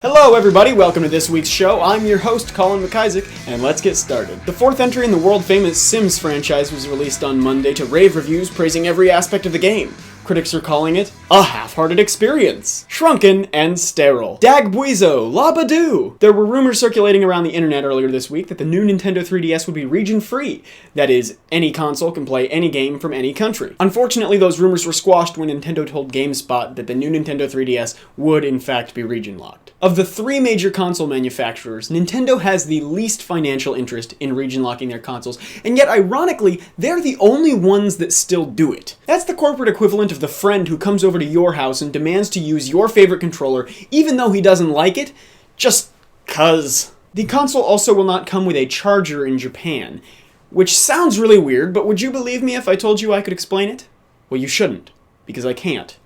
Hello everybody, welcome to this week's show. I'm your host, Colin McIsaac, and let's get started. The fourth entry in the world-famous Sims franchise was released on Monday to rave reviews praising every aspect of the game. Critics are calling it a half-hearted experience, shrunken and sterile. Dagbuizo, labadoo! There were rumors circulating around the internet earlier this week that the new Nintendo 3DS would be region-free. That is, any console can play any game from any country. Unfortunately, those rumors were squashed when Nintendo told GameSpot that the new Nintendo 3DS would in fact be region-locked. Of the three major console manufacturers, Nintendo has the least financial interest in region-locking their consoles, and yet ironically, they're the only ones that still do it. That's the corporate equivalent of the friend who comes over to your house and demands to use your favorite controller even though he doesn't like it, just 'cause. The console also will not come with a charger in Japan, which sounds really weird, but would you believe me if I told you I could explain it? Well, you shouldn't, because I can't.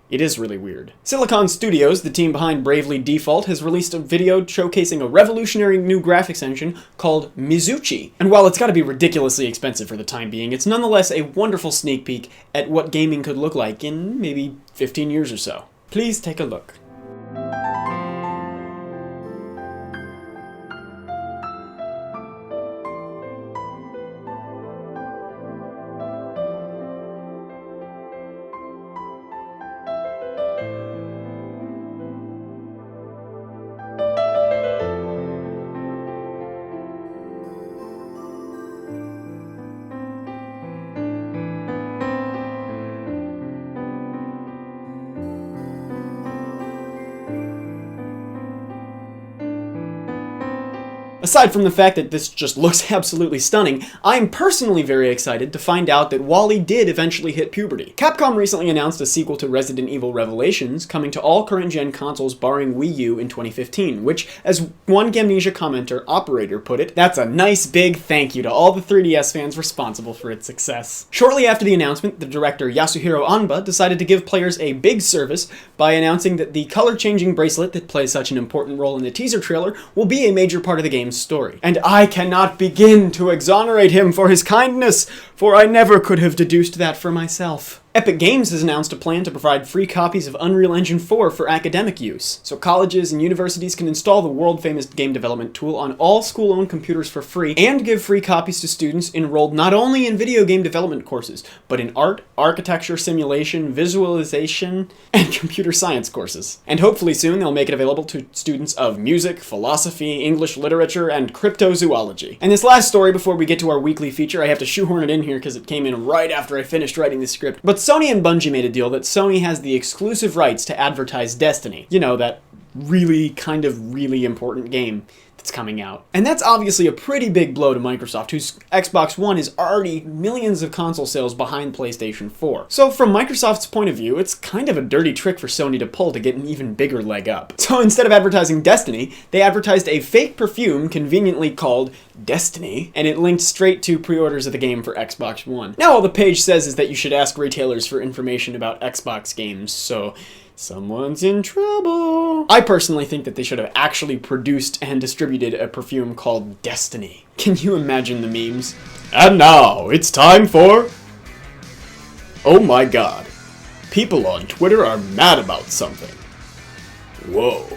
It is really weird. Silicon Studios, the team behind Bravely Default, has released a video showcasing a revolutionary new graphics engine called Mizuchi. And while it's gotta be ridiculously expensive for the time being, it's nonetheless a wonderful sneak peek at what gaming could look like in maybe 15 years or so. Please take a look. Aside from the fact that this just looks absolutely stunning, I'm personally very excited to find out that Wally did eventually hit puberty. Capcom recently announced a sequel to Resident Evil Revelations coming to all current-gen consoles barring Wii U in 2015, which, as one Gamnesia commenter, Operator, put it, that's a nice big thank you to all the 3DS fans responsible for its success. Shortly after the announcement, the director Yasuhiro Onba decided to give players a big service by announcing that the color-changing bracelet that plays such an important role in the teaser trailer will be a major part of the game's story. And I cannot begin to exonerate him for his kindness, for I never could have deduced that for myself. Epic Games has announced a plan to provide free copies of Unreal Engine 4 for academic use, so colleges and universities can install the world-famous game development tool on all school-owned computers for free, and give free copies to students enrolled not only in video game development courses, but in art, architecture, simulation, visualization, and computer science courses. And hopefully soon they'll make it available to students of music, philosophy, English literature, and cryptozoology. And this last story before we get to our weekly feature, I have to shoehorn it in here because it came in right after I finished writing the script, but Sony and Bungie made a deal that Sony has the exclusive rights to advertise Destiny. You know, that really important game that's coming out. And that's obviously a pretty big blow to Microsoft, whose Xbox One is already millions of console sales behind PlayStation 4. So from Microsoft's point of view, it's kind of a dirty trick for Sony to pull to get an even bigger leg up. So instead of advertising Destiny, they advertised a fake perfume conveniently called Destiny, and it linked straight to pre-orders of the game for Xbox One. Now all the page says is that you should ask retailers for information about Xbox games, so someone's in trouble. I personally think that they should have actually produced and distributed a perfume called Destiny. Can you imagine the memes? And now, it's time for... Oh my god. People on Twitter are mad about something. Whoa.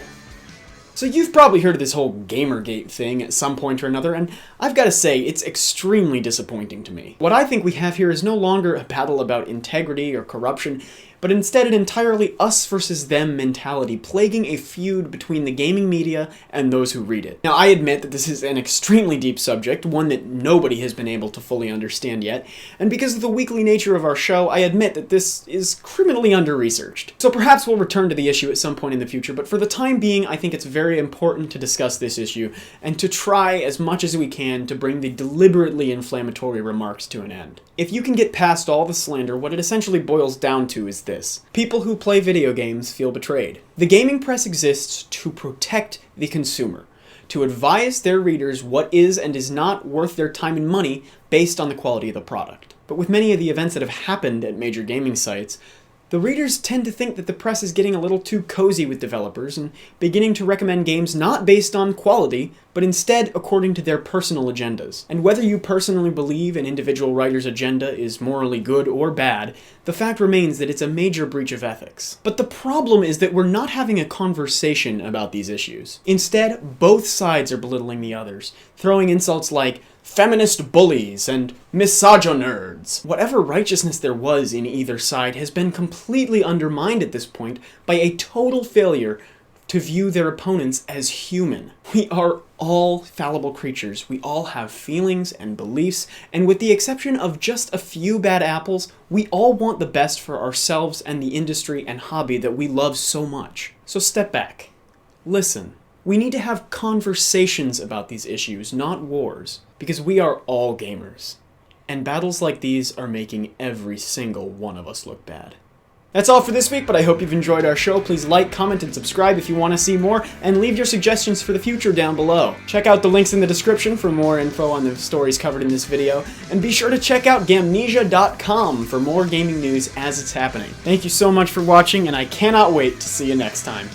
So you've probably heard of this whole Gamergate thing at some point or another, and I've got to say, it's extremely disappointing to me. What I think we have here is no longer a battle about integrity or corruption, but instead an entirely us versus them mentality plaguing a feud between the gaming media and those who read it. Now, I admit that this is an extremely deep subject, one that nobody has been able to fully understand yet, and because of the weekly nature of our show, I admit that this is criminally under-researched. So perhaps we'll return to the issue at some point in the future, but for the time being, I think it's very important to discuss this issue, and to try as much as we can to bring the deliberately inflammatory remarks to an end. If you can get past all the slander, what it essentially boils down to is this. People who play video games feel betrayed. The gaming press exists to protect the consumer, to advise their readers what is and is not worth their time and money based on the quality of the product. But with many of the events that have happened at major gaming sites, The readers tend to think that the press is getting a little too cozy with developers and beginning to recommend games not based on quality, but instead according to their personal agendas. And whether you personally believe an individual writer's agenda is morally good or bad, the fact remains that it's a major breach of ethics. But the problem is that we're not having a conversation about these issues. Instead, both sides are belittling the others, throwing insults like feminist bullies and misogynerds. Whatever righteousness there was in either side has been completely undermined at this point by a total failure to view their opponents as human. We are all fallible creatures. We all have feelings and beliefs, and with the exception of just a few bad apples, we all want the best for ourselves and the industry and hobby that we love so much. So step back. Listen. We need to have conversations about these issues, not wars, because we are all gamers. And battles like these are making every single one of us look bad. That's all for this week, but I hope you've enjoyed our show. Please like, comment, and subscribe if you want to see more, and leave your suggestions for the future down below. Check out the links in the description for more info on the stories covered in this video, and be sure to check out Gamnesia.com for more gaming news as it's happening. Thank you so much for watching, and I cannot wait to see you next time.